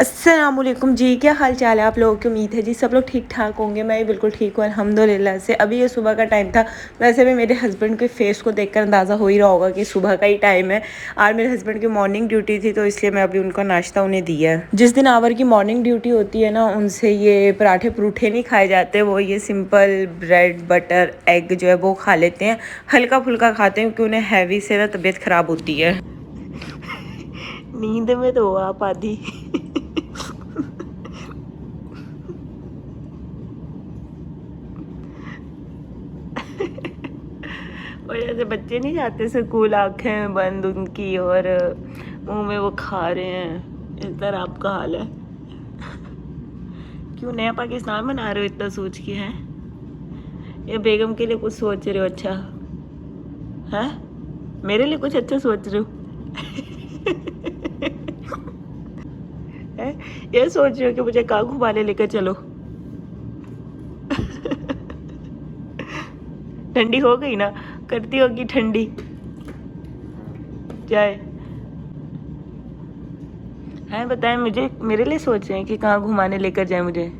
अस्सलामुअलैकुम जी, क्या हाल चाल है आप लोगों की। उम्मीद है जी सब लोग ठीक ठाक होंगे। मैं भी बिल्कुल ठीक हूँ अल्हम्दुलिल्लाह से। अभी ये सुबह का टाइम था। वैसे भी मेरे हस्बैंड के फेस को देखकर अंदाज़ा हो ही रहा होगा कि सुबह का ही टाइम है। आज मेरे हस्बैंड की मॉर्निंग ड्यूटी थी, तो इसलिए मैं अभी उनका नाश्ता उन्हें दिया है। जिस दिन आवर की मॉर्निंग ड्यूटी होती है ना, उनसे ये पराठे परूठे नहीं खाए जाते। वो ये सिंपल ब्रेड बटर एग जो है वो खा लेते हैं, हल्का फुल्का खाते हैं, क्योंकि उन्हें हैवी से ना तबीयत ख़राब होती है। नींद में तो आप आधी और जैसे बच्चे नहीं जाते स्कूल आंखें बंद उनकी और मुंह में वो खा रहे हैं, इस तरह आपका हाल है। क्यों नया पाकिस्तान बना रहे हो इतना सोच के? हैं या बेगम के लिए कुछ सोच रहे हो? अच्छा है, मेरे लिए कुछ अच्छा सोच रहे हो? है ये सोच रहे हो कि मुझे कहाँ घुमाने लेकर चलो? ठंडी हो गई ना, करती होगी ठंडी चाय है। बताएं मुझे, मेरे लिए सोच रहे हैं कि कहाँ घुमाने लेकर जाए मुझे?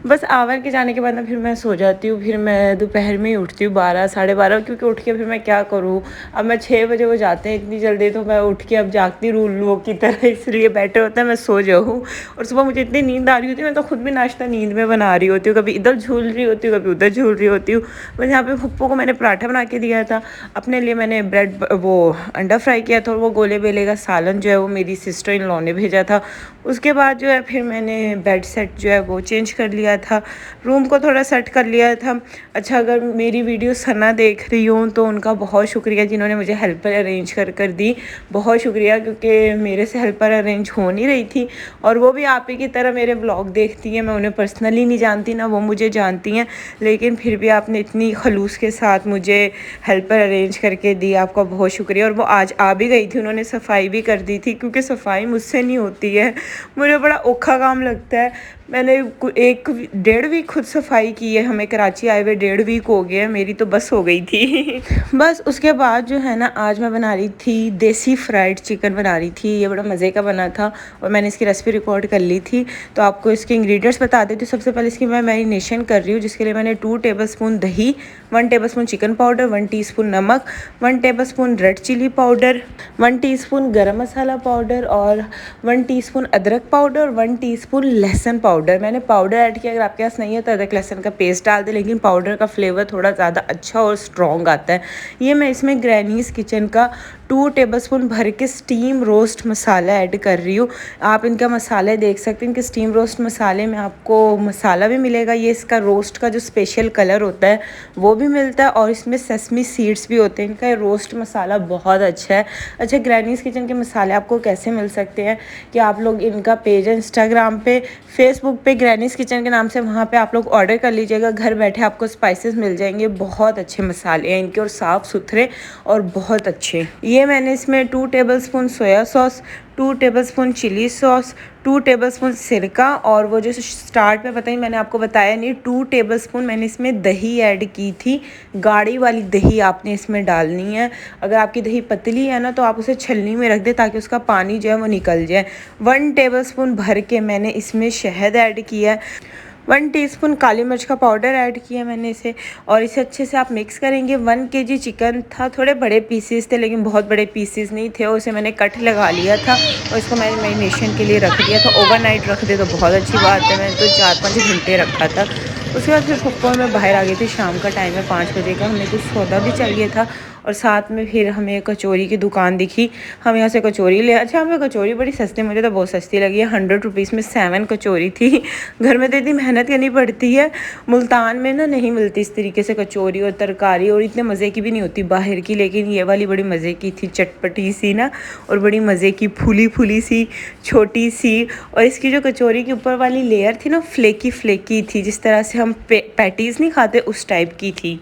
बस आवर के जाने के बाद ना फिर मैं सो जाती हूँ। फिर मैं दोपहर में ही उठती हूँ 12 साढ़े 12, क्योंकि उठ के फिर मैं क्या करूँ। अब मैं 6 बजे वो जाते हैं इतनी जल्दी, तो मैं उठ के अब जागती हूँ उल्लुओं की तरह, इसलिए बेटर होता है मैं सो जाऊँ। और सुबह मुझे इतनी नींद आ रही होती है, मैं तो खुद भी नाश्ता नींद में बना रही होती हूँ, कभी इधर झूल रही होती हूँ, कभी उधर झूल रही होती हूँ। बस यहाँ पे फुप्पो को मैंने पराठा बना के दिया था, अपने लिए मैंने ब्रेड वो अंडा फ्राई किया था, और वो गोले बेले का सालन जो है वो मेरी सिस्टर इन लॉ ने भेजा था। उसके बाद जो है फिर मैंने बेड सेट जो है वो चेंज कर लिया था, रूम को थोड़ा सेट कर लिया था। अच्छा, अगर मेरी वीडियो सना देख रही हूँ तो उनका बहुत शुक्रिया, जिन्होंने मुझे हेल्पर अरेंज कर दी। बहुत शुक्रिया, क्योंकि मेरे से हेल्पर अरेंज हो नहीं रही थी। और वो भी आप ही की तरह मेरे ब्लॉग देखती हैं। मैं उन्हें पर्सनली नहीं जानती, ना वो मुझे जानती हैं, लेकिन फिर भी आपने इतनी खलूस के साथ मुझे हेल्पर अरेंज करके दी, आपका बहुत शुक्रिया। और वो आज आ भी गई थी, उन्होंने सफाई भी कर दी थी, क्योंकि सफाई मुझसे नहीं होती है, मुझे बड़ा औखा काम लगता है। मैंने 1.5 वीक खुद सफाई की है। हमें कराची आए हुए 1.5 वीक हो गया है, मेरी तो बस हो गई थी। बस उसके बाद जो है ना, आज मैं बना रही थी देसी फ्राइड चिकन बना रही थी। ये बड़ा मज़े का बना था, और मैंने इसकी रेसिपी रिकॉर्ड कर ली थी, तो आपको इसके इंग्रेडिएंट्स बता देती हूँ। सबसे पहले इसकी मैं मैरिनेशन कर रही हूँ, जिसके लिए मैंने 2 टेबलस्पून दही, 1 टेबलस्पून चिकन पाउडर, 1 टीस्पून नमक, 1 tablespoon red chilli powder, 1 teaspoon garam masala powder, और 1 टीस्पून अदरक पाउडर, और 1 टीस्पून लहसुन पाउडर। मैंने पाउडर ऐड किया, अगर आपके पास नहीं है तो अदरक लहसुन का पेस्ट डाल दें, लेकिन पाउडर का फ्लेवर थोड़ा ज़्यादा अच्छा और स्ट्रॉन्ग आता है। ये मैं इसमें ग्रैनीज़ किचन का 2 टेबलस्पून भर के स्टीम रोस्ट मसाला ऐड कर रही हूँ। आप इनका मसाले देख सकते हैं, इनके स्टीम रोस्ट मसाले में आपको मसाला भी मिलेगा, ये इसका रोस्ट का जो स्पेशल कलर होता है वो भी मिलता है, और इसमें सेसमी सीड्स भी होते हैं। इनका रोस्ट मसाला बहुत अच्छा है। अच्छा, ग्रैनीज़ किचन के मसाले आपको कैसे मिल सकते हैं कि आप लोग इनका पेज है इंस्टाग्राम पे, फेसबुक पे ग्रैनीज़ किचन के नाम से, वहाँ पे आप लोग ऑर्डर कर लीजिएगा। घर बैठे आपको स्पाइसेस मिल जाएंगे। बहुत अच्छे मसाले हैं इनके, और साफ़ सुथरे और बहुत अच्छे। ये मैंने इसमें 2 tablespoon soya sauce, 2 tablespoon chilli sauce, 2 tablespoon सिरका, और वो जो स्टार्ट में पता नहीं मैंने आपको बताया नहीं, 2 टेबलस्पून मैंने इसमें दही ऐड की थी। गाढ़ी वाली दही आपने इसमें डालनी है। अगर आपकी दही पतली है ना, तो आप उसे छलनी में रख दें, ताकि उसका पानी जो है वो निकल जाए। 1 टेबलस्पून भर के मैंने इसमें शहद ऐड किया है। 1 टीस्पून काली मिर्च का पाउडर ऐड किया मैंने इसे, और इसे अच्छे से आप मिक्स करेंगे। 1 केजी चिकन था, थोड़े बड़े पीसीस थे, लेकिन बहुत बड़े पीसीस नहीं थे, और उसे मैंने कट लगा लिया था, और इसको मैंने मैरिनेशन के लिए रख दिया था। ओवरनाइट रख दे तो बहुत अच्छी बात है, मैंने तो 4-5 घंटे रखा था। उसके बाद फिर पप्पा मैं बाहर आ गई थी, शाम का टाइम है 5 बजे का, हमें कुछ सौदा भी चाहिए था, और साथ में फिर हमें कचौरी की दुकान दिखी, हम यहाँ से कचौरी ले। अच्छा, हमें कचौरी बड़ी सस्ती, मुझे तो बहुत सस्ती लगी है। 100 रुपीज़ में 7 कचौरी थी। घर में तो इतनी मेहनत करनी पड़ती है, मुल्तान में ना नहीं मिलती इस तरीके से कचौरी और तरकारी, और इतने मज़े की भी नहीं होती बाहर की, लेकिन ये वाली बड़ी मज़े की थी, चटपटी सी ना, और बड़ी मज़े की, फूली फूली सी, छोटी सी। और इसकी जो कचौरी की ऊपर वाली लेयर थी ना, फ्लेकी फ्लेकी थी, जिस तरह से हम पैटीज़ नहीं खाते उस टाइप की थी।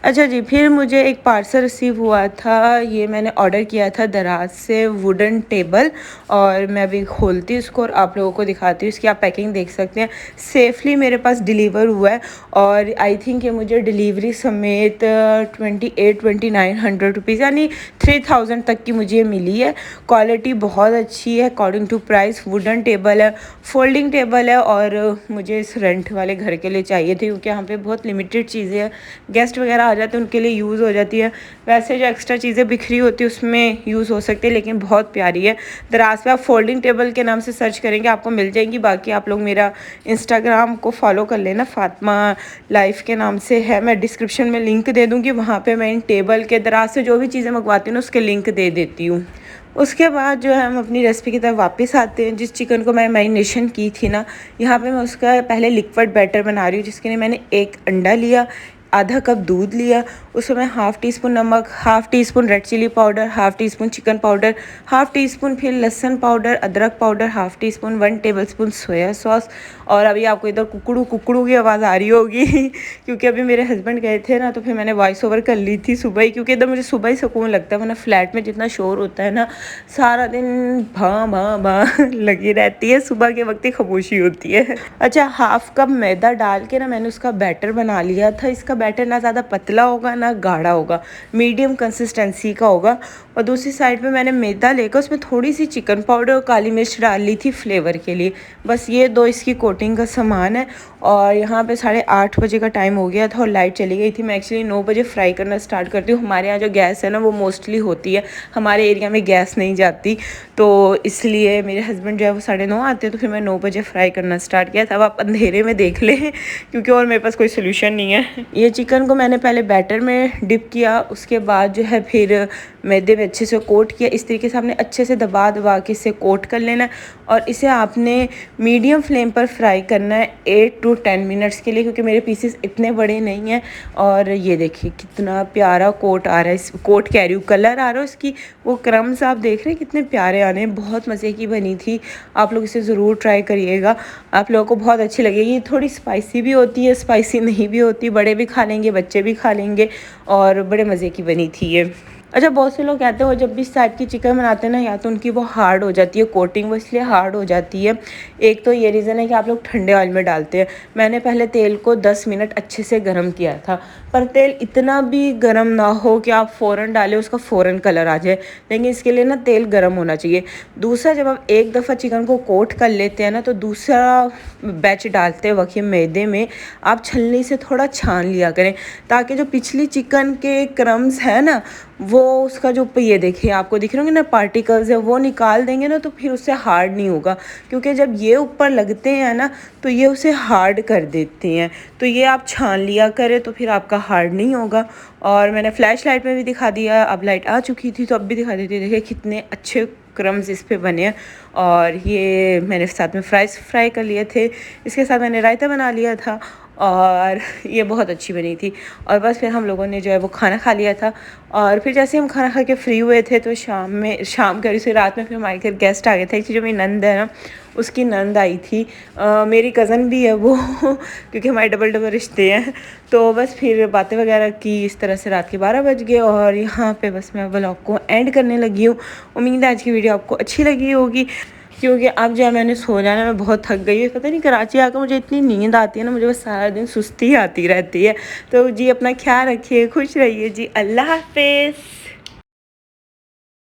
अच्छा जी, फिर मुझे एक पार्सल रिसीव हुआ था, ये मैंने ऑर्डर किया था दराज से वुडन टेबल, और मैं अभी खोलती हूँ इसको और आप लोगों को दिखाती हूँ। इसकी आप पैकिंग देख सकते हैं, सेफली मेरे पास डिलीवर हुआ है। और आई थिंक ये मुझे डिलीवरी समेत 28-2900 यानी 3000 तक की मुझे मिली है। क्वालिटी बहुत अच्छी है according to price. Wooden table है, फोल्डिंग टेबल है, और मुझे इस रेंट वाले घर के लिए चाहिए थे क्योंकि यहाँ पे बहुत लिमिटेड चीज़ें हैं, गेस्ट वगैरह आ जाते हैं उनके लिए यूज़ हो जाती है। वैसे जो एक्स्ट्रा चीज़ें बिखरी होती है उसमें यूज़ हो सकती है, लेकिन बहुत प्यारी है। दराज पे आप फोल्डिंग टेबल के नाम से सर्च करेंगे आपको मिल जाएंगी। बाकी आप लोग मेरा इंस्टाग्राम को फॉलो कर लेना, फातिमा लाइफ के नाम से है, मैं डिस्क्रिप्शन में लिंक दे दूँगी। वहाँ पर मैं इन टेबल के दराज से जो भी चीज़ें मंगवाती हूँ ना उसके लिंक दे देती हूँ। उसके बाद जो है हम अपनी रेसिपी की तरफ वापस आते हैं। जिस चिकन को मैं मैरिनेशन की थी ना, यहाँ पे मैं उसका पहले लिक्विड बैटर बना रही हूँ, जिसके लिए मैंने एक अंडा लिया, आधा कप दूध लिया, उसमें हाफ़ टी स्पून नमक, half teaspoon red chilli powder, half teaspoon chicken powder, half teaspoon फिर लहसुन पाउडर, अदरक powder, half teaspoon, 1 tablespoon soya sauce. और अभी आपको इधर कुकड़ू कुकड़ू की आवाज़ आ रही होगी क्योंकि अभी मेरे हस्बैंड गए थे ना, तो फिर मैंने वॉइस ओवर कर ली थी सुबह ही, क्योंकि इधर मुझे सुबह ही सुकून लगता है, वरना फ्लैट में जितना शोर होता है ना, सारा दिन भां भां भां लगी रहती है, सुबह के वक्त ही खामोशी होती है। अच्छा, हाफ़ कप मैदा डाल के ना मैंने उसका बैटर बना लिया था। इसका बैटर ना ज़्यादा पतला होगा ना गाढ़ा होगा, मीडियम कंसिस्टेंसी का होगा। और दूसरी साइड पे मैंने मैदा लेकर उसमें थोड़ी सी चिकन पाउडर और काली मिर्च डाल ली थी फ्लेवर के लिए। बस ये दो इसकी कोटिंग का सामान है। और यहाँ पे 8:30 बजे का टाइम हो गया था और लाइट चली गई थी। मैं एक्चुअली 9 बजे फ्राई करना स्टार्ट करती हूँ। हमारे यहाँ जो गैस है ना वो मोस्टली होती है, हमारे एरिया में गैस नहीं जाती, तो इसलिए मेरे हस्बैंड जो है वो 9:30 आते हैं, तो फिर मैं 9 बजे फ्राई करना स्टार्ट किया था। अब आप अंधेरे में देख लें क्योंकि और मेरे पास कोई सोल्यूशन नहीं है। ये चिकन को मैंने पहले बैटर में डिप किया, उसके बाद जो है फिर मैदे में अच्छे से कोट किया। इस तरीके से आपने अच्छे से दबा दबा के इसे कोट कर लेना है और इसे आपने मीडियम फ्लेम पर फ्राई करना है 8 to 10 मिनट्स के लिए, क्योंकि मेरे पीसेस इतने बड़े नहीं हैं। और ये देखिए कितना प्यारा कोट आ रहा है, इस कोट कह रही हूँ, कलर आ रहा है उसकी, वो क्रम्स आप देख रहे हैं कितने प्यारे आने हैं। बहुत मज़े की बनी थी, आप लोग इसे ज़रूर ट्राई करिएगा, आप लोगों को बहुत अच्छी लगेगी। थोड़ी स्पाइसी भी होती है, स्पाइसी नहीं भी होती, बड़े भी खा लेंगे, बच्चे भी खा लेंगे, और बड़े मज़े की बनी थी ये। अच्छा, बहुत से लोग कहते हैं वो जब भी इस टाइप की चिकन बनाते हैं ना, या तो उनकी वो हार्ड हो जाती है कोटिंग, वो इसलिए हार्ड हो जाती है। एक तो ये रीज़न है कि आप लोग ठंडे ऑयल में डालते हैं। मैंने पहले तेल को 10 मिनट अच्छे से गर्म किया था, पर तेल इतना भी गर्म ना हो कि आप फ़ौरन डालें उसका फ़ौरन कलर आ जाए, लेकिन इसके लिए ना तेल गर्म होना चाहिए। दूसरा, जब आप एक दफ़ा चिकन को कोट कर लेते हैं ना, तो दूसरा बैच डालते वक्त मैदे में आप छलनी से थोड़ा छान लिया करें, ताकि जो पिछली चिकन के क्रम्स हैं ना, वो उसका जो ये देखिए आपको दिख रहे होंगे ना पार्टिकल्स है, वो निकाल देंगे ना, तो फिर उससे हार्ड नहीं होगा। क्योंकि जब ये ऊपर लगते हैं ना, तो ये उसे हार्ड कर देते हैं। तो ये आप छान लिया करें तो फिर आपका हार्ड नहीं होगा। और मैंने फ्लैश लाइट में भी दिखा दिया, अब लाइट आ चुकी थी तो अब भी दिखा देती है। देखिए कितने अच्छे क्रम्स इस पे बने हैं। और ये मैंने साथ में फ्राई कर लिए थे, इसके साथ मैंने रायता बना लिया था, और ये बहुत अच्छी बनी थी। और बस फिर हम लोगों ने जो है वो खाना खा लिया था। और फिर जैसे हम खाना खा के फ्री हुए थे, तो शाम करी से रात में फिर हमारे घर गेस्ट आ गए थे। जो मेरी नंद है ना, उसकी नंद आई थी, मेरी कज़न भी है वो क्योंकि हमारे डबल डबल रिश्ते हैं। तो बस फिर बातें वगैरह की, इस तरह से रात के 12 बज गए। और यहाँ पे बस मैं व्लॉग को एंड करने लगी हूँ। उम्मीद है आज की वीडियो आपको अच्छी लगी होगी, क्योंकि अब जो है मैंने सो जाना, मैं बहुत थक गई हूँ। पता नहीं कराची आकर मुझे इतनी नींद आती है ना, मुझे बस सारा दिन सुस्ती आती रहती है। तो जी अपना ख्याल रखिए, खुश रहिए जी, अल्लाह हाफिज़।